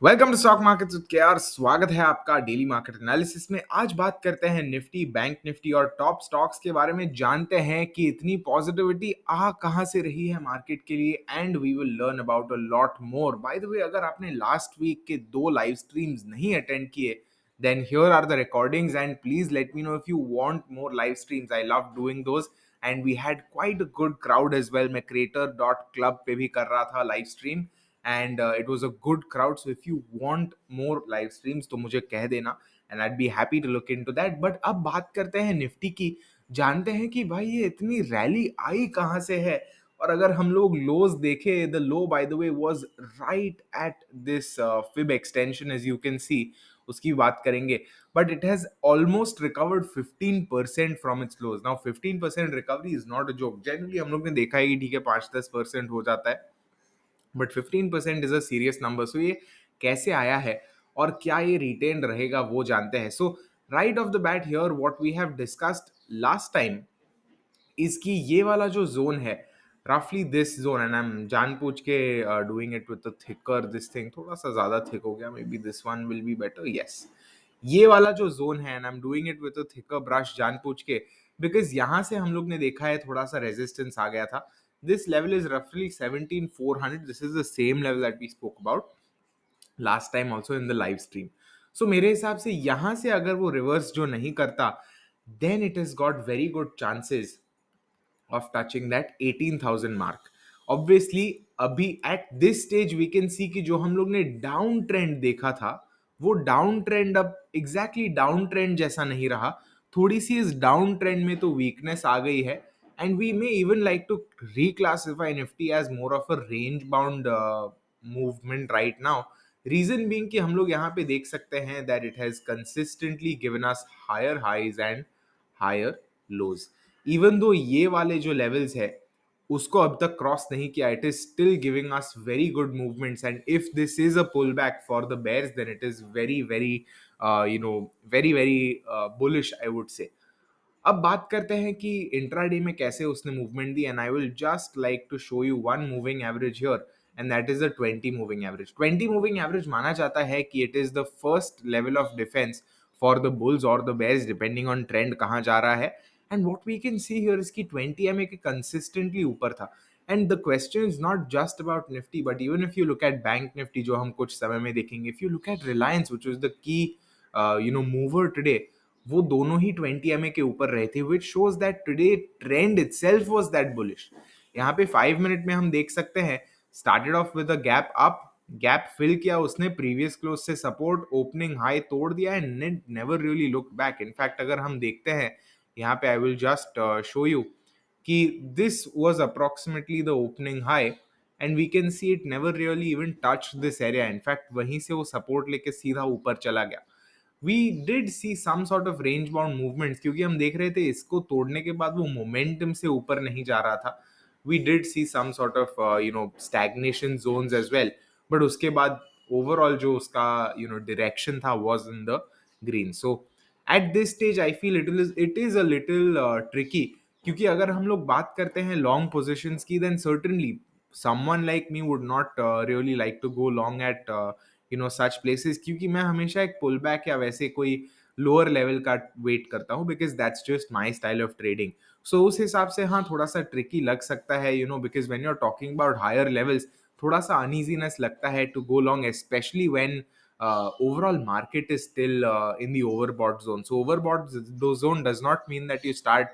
Welcome to stock market with KR. स्वागत है आपका डेली मार्केट एनालिसिस में। आज बात करते हैं निफ्टी, बैंक निफ्टी और टॉप स्टॉक्स के बारे में। जानते हैं कि इतनी पॉजिटिविटी आ कहां से रही है मार्केट के लिए, and we will learn about a lot more. By the way, अगर आपने लास्ट वीक के 2 लाइव स्ट्रीम्स नहीं अटेंड किए, then here are the recordings and please let me know if you want more live streams. I love doing those and we had quite a good crowd as well. मैं creator.club पे भी कर रहा था live stream and it was a good crowd. So if you want more live streams तो मुझे कह देना and I'd be happy to look into that. But अब बात करते हैं निफ्टी की। जानते हैं कि भाई ये इतनी रैली आई कहाँ से है। और अगर हम लोग लोज देखें, the low by the way was right at this fib extension as you can see. उसकी बात करेंगे, but it has almost recovered 15% from its lows. Now 15% recovery is not a joke. Generally हम लोग ने देखा है कि ठीक है 5-10% हो जाता है, but 15% is a serious number. So ये कैसे आया है और क्या ये रिटेन रहेगा वो जानते हैं। So right off the bat here what we have discussed last time इसकी ये वाला जो जोन है, रफली this zone, and I am जानबूझ के doing it with thicker this thing. थोड़ा सा ज्यादा थिक हो गया, maybe this one will be better. Yes, ये वाला जो जोन है, and I am doing it with thicker brush जानबूझ के, बिकॉज यहां से हम लोग ने देखा है थोड़ा सा रेजिस्टेंस आ गया था। दिस लेवल इज रफली 17,400। This is the same level that we spoke about last time also in the live stream. So मेरे हिसाब से यहां से अगर वो रिवर्स जो नहीं करता, then it is got very good chances of touching that 18,000 mark. Obviously अभी at this stage we can see कि जो हम लोग ने डाउन ट्रेंड देखा था, वो डाउन ट्रेंड अब एग्जैक्टली डाउन ट्रेंड जैसा नहीं रहा। थोड़ी सी इस डाउन ट्रेंड में तो वीकनेस आ गई है, and we may even like to reclassify Nifty as more of a range bound movement right now. Reason being कि हम लोग यहाँ पे देख सकते हैं that it has consistently given us higher highs and higher lows. Even though ये वाले जो लेवल्स है उसको अब तक क्रॉस नहीं किया, it is still giving us very good movements. And if this is a pull back for the bears, then it is very very very very bullish I would say. अब बात करते हैं कि इंट्राडे में कैसे उसने मूवमेंट दी, and I will just like to show you one moving average here, and that is the 20 moving average. 20 moving average माना जाता है कि it is the first level of defence for the bulls और the bears, depending on trend कहाँ जा रहा है। And what we can see here is कि 20 एमए के कंसिस्टेंटली ऊपर था। And the question is not just about Nifty, but even if you look at bank Nifty जो हम कुछ समय में देखेंगे, if you look at Reliance which is the key mover today, वो दोनों ही 20 एमए के ऊपर रहे थे, which shows that today trend itself was that bullish. यहाँ पे 5 मिनट में हम देख सकते हैं started off with a gap up, gap fill किया उसने, प्रीवियस क्लोज से सपोर्ट, ओपनिंग हाई तोड़ दिया and never really look back. In fact अगर हम देखते हैं यहाँ पे, I will just show you कि this was approximately the opening high, and we can see it never really even touch this area. In fact वहीं से वो सपोर्ट लेके सीधा ऊपर चला गया। We did see some sort of range bound movements, क्योंकि हम देख रहे थे इसको तोड़ने के बाद वो मोमेंटम से ऊपर नहीं जा रहा था। We did see some sort of stagnation zones as well, but उसके बाद ओवरऑल जो उसका डायरेक्शन था was in the green. So at this stage I feel it is a little tricky, क्योंकि अगर हम लोग बात करते हैं लॉन्ग पोजिशंस की, then certainly someone like me would not really like to go long at such places, क्योंकि मैं हमेशा एक पुल बैक या वैसे कोई लोअर लेवल का वेट करता हूँ, because that's just my style of trading. So उस हिसाब से हाँ थोड़ा सा ट्रिकी लग सकता है, because when you are talking about higher levels, थोड़ा सा अनइजीनेस लगता है to go long, specially when overall market is still in the overbought zone. So overbought zone does not mean that you start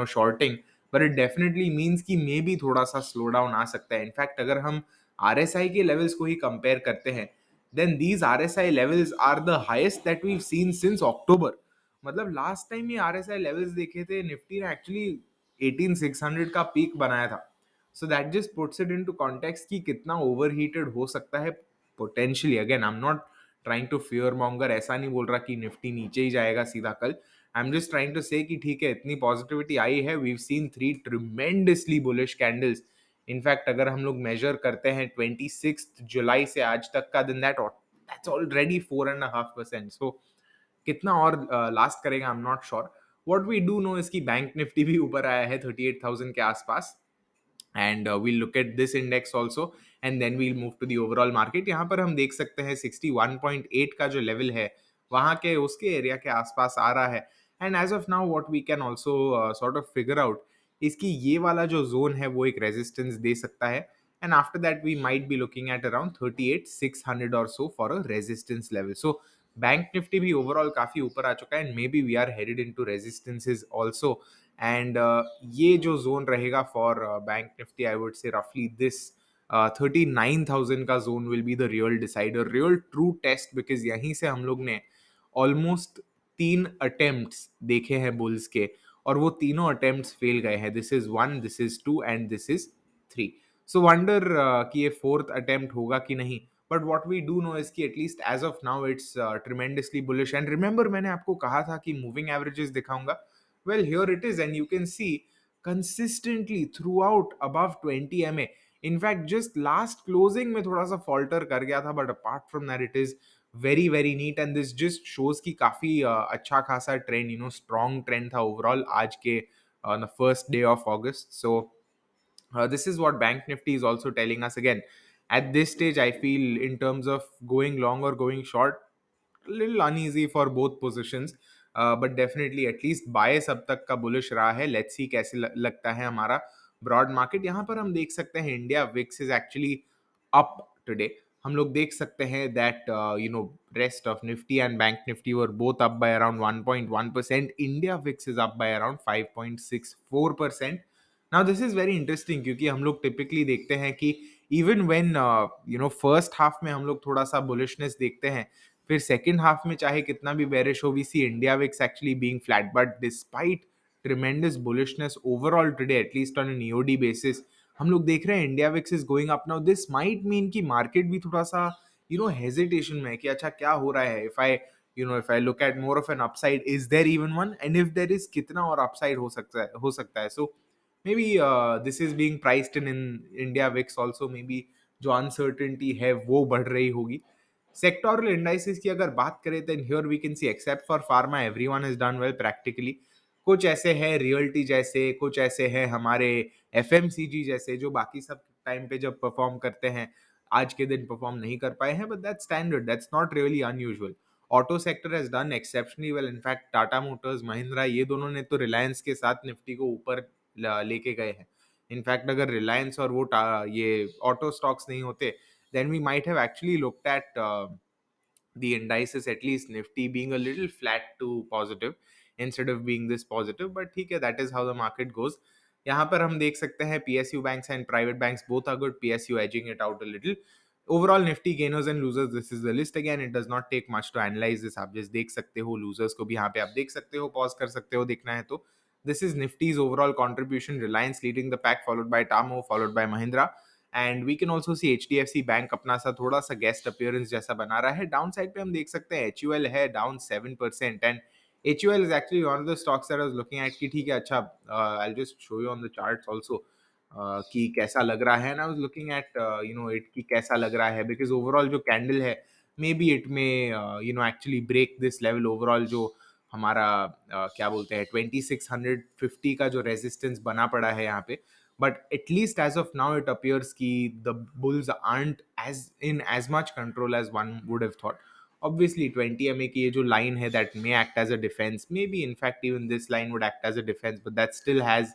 shorting, but it definitely means कि may be थोड़ा सा slow down आ सकता है। In fact अगर हम RSI के levels को ही compare करते हैं, then these RSI levels are the highest that we've seen since October. मतलब लास्ट टाइम ये RSI levels देखे थे निफ्टी ने एक्चुअली 18,600 का पीक बनाया था। So that just puts it into context कि कितना ओवरहीटेड हो सकता है potentially. Again I am not trying to fear monger, ऐसा नहीं बोल रहा कि निफ्टी नीचे ही जाएगा सीधा कल। I am just trying to say कि ठीक है इतनी पॉजिटिविटी आई है, we have seen 3 tremendously bullish candles. In fact अगर हम लोग मेजर करते हैं 26 जुलाई से आज तक का, दिन दैट्स ऑलरेडी 4.5%। सो कितना और लास्ट करेगा I am not sure. What we do know इसकी बैंक निफ्टी भी ऊपर आया है 38,000 के आसपास, and we'll look at this index also and then we'll move to the overall market. यहाँ पर हम देख सकते हैं 61.8 का जो लेवल है वहाँ के उसके एरिया के आसपास आ रहा है। And as of now what we can also sort of figure out इसकी ये वाला जो जोन है वो एक रेजिस्टेंस दे सकता है। And after that we might be looking at around 38,600 और so for a resistance level. So bank Nifty भी ओवरऑल काफी ऊपर आ चुका है and maybe we are headed into resistances also. And ये जो जोन रहेगा for bank Nifty I would say रफली दिस 39,000 का zone will be the real decider, real true test, because यहीं से हम लोग ने ऑलमोस्ट 3 अटेम्प्ट्स देखे हैं बुल्स के और वो तीनों अटेम्प्ट्स फेल गए हैं। This is 1, this is 2 and this is 3। So wonder कि ये फोर्थ अटेम्प्ट होगा कि नहीं, but what we do know is कि at least as of now it's tremendously bullish. And remember मैंने आपको कहा था कि मूविंग एवरेजेस दिखाऊंगा। Well, here it is, and you can see consistently throughout above 20 MA. In fact, just last closing में थोड़ा सा falter कर गया था, but apart from that, it is very neat, and this just shows कि काफी अच्छा खासा trend, strong trend था overall आज के on the first day of August. So this is what Bank Nifty is also telling us again. At this stage, I feel in terms of going long or going short, a little uneasy for both positions. But definitely at least bias अब तक का bullish रहा है। Let's see कैसे लगता है हमारा broad market. यहाँ पर हम देख सकते हैं India VIX is actually up today. हम लोग देख सकते हैं that rest of Nifty and bank Nifty were both up by around 1.1%। India VIX is up by around 5.64%। Now this is very interesting क्योंकि हम लोग टिपिकली देखते हैं कि इवन व्हेन फर्स्ट हाफ में हम लोग थोड़ा सा बुलिशनेस देखते हैं, फिर सेकंड हाफ में चाहे कितना भी बेरिश हो, we see India VIX actually being flat. But despite tremendous bullishness overall today at least on an EOD basis, हम लोग देख रहे हैं India VIX is going up. Now this might mean कि मार्केट भी थोड़ा सा हेजिटेशन में है कि अच्छा क्या हो रहा है। If I look at more of an upside, is there even one, and if there is कितना और अपसाइड हो सकता है। So maybe this is being priced in India VIX also. Maybe जो अनसर्टेनिटी है वो बढ़ रही होगी। सेक्टोरल इंडाइसेस की अगर बात करें then here we can see except for pharma everyone has done well practically. कुछ ऐसे हैं रियल्टी जैसे, कुछ ऐसे हैं हमारे एफएमसीजी जैसे जो बाकी सब टाइम पे जब परफॉर्म करते हैं आज के दिन परफॉर्म नहीं कर पाए हैं, but that's standard, that's not really unusual. Auto sector has done exceptionally well. In fact Tata Motors, Mahindra, ये दोनों ने तो रिलायंस के साथ निफ्टी को ऊपर लेके गए हैं। इनफैक्ट अगर रिलायंस और ये ऑटो स्टॉक्स नहीं होते, then we might have actually looked at the indices, at least Nifty being a little flat to positive instead of being this positive. But ठीक है, that is how the market goes. यहाँ पर हम देख सकते हैं PSU banks and private banks both are good, PSU edging it out a little. Overall Nifty gainers and losers, this is the list again. It does not take much to analyze this. आप just देख सकते हो, losers को भी यहाँ पे आप देख सकते हो, pause कर सकते हो देखना है तो। This is Nifty's overall contribution. Reliance leading the pack, followed by Tamo, followed by Mahindra. And we can also see HDFC bank अपना सा थोड़ा सा गेस्ट अपीयरेंस जैसा बना रहा है। डाउन साइड पे हम देख सकते हैं HUL है down 7%। And HUL is actually one of the stocks that I was looking at कि ठीक है अच्छा, आई will just show you on the charts also कि कैसा लग रहा है। And I was looking at it कि कैसा लग रहा है, बिकॉज ओवरऑल जो कैंडल है मे बी इट में actually break this level. Overall जो हमारा क्या बोलते हैं 2650 का जो रेजिस्टेंस बना पड़ा है यहाँ पे, but at least as of now it appears ki the bulls aren't as much control as one would have thought. Obviously 20 MA की ये जो line है that may act as a defense, maybe in fact even this line would act as a defense, but that still has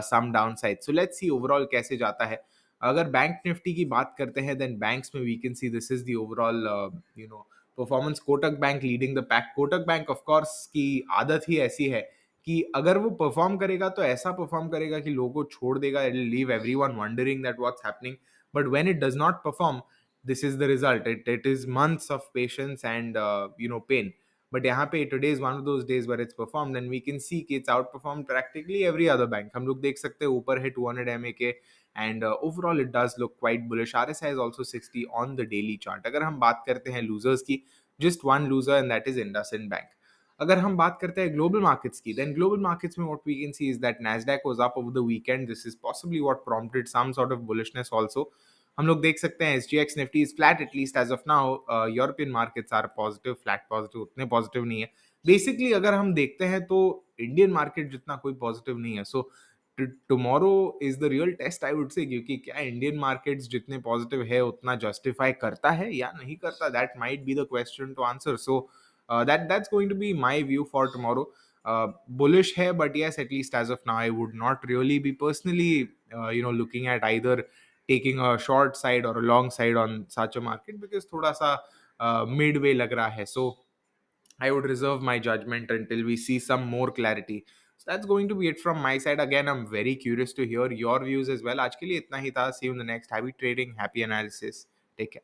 some downside. So let's see overall कैसे जाता है। अगर bank Nifty की बात करते हैं then banks में we can see this is the overall performance. Kotak bank leading the pack. Kotak bank of course की आदत ही ऐसी है कि अगर वो परफॉर्म करेगा तो ऐसा परफॉर्म करेगा कि लोगों को छोड़ देगा, it will leave everyone wondering that what's happening. But when it does not perform, this is the result. It is months of patience and pain. But यहाँ पे today is one of those days where it's performed and we can see कि it's outperform practically every other bank. हम लोग देख सकते हैं ऊपर है 200 MA के and overall it does look quite bullish. RSI is also 60 on the daily chart. अगर हम बात करते हैं लूजर्स की, just one loser and that is IndusInd bank. अगर हम बात करते हैं ग्लोबल मार्केट्स की, देन ग्लोबल मार्केट्स में what we can see is that Nasdaq was up over the weekend. This is possibly what prompted some sort of bullishness also. हम लोग देख सकते हैं SGX Nifty is flat at least as of now. European markets are positive, flat positive, उतने positive नहीं है। Basically अगर हम देखते हैं तो इंडियन मार्केट जितना कोई पॉजिटिव नहीं है। So tomorrow is the real test, I would say, क्योंकि क्या इंडियन मार्केट्स जितने पॉजिटिव है उतना जस्टिफाई करता है या नहीं करता, that might be the question to answer. So that's going to be my view for tomorrow. Bullish है, but yes, at least as of now I would not really be personally looking at either taking a short side or a long side on such a market, because थोड़ा सा midway लग रहा है. So I would reserve my judgment until we see some more clarity. So that's going to be it from my side. Again, I'm very curious to hear your views as well. आज के लिए इतना ही था. See you in the next. Happy trading, happy analysis. Take care.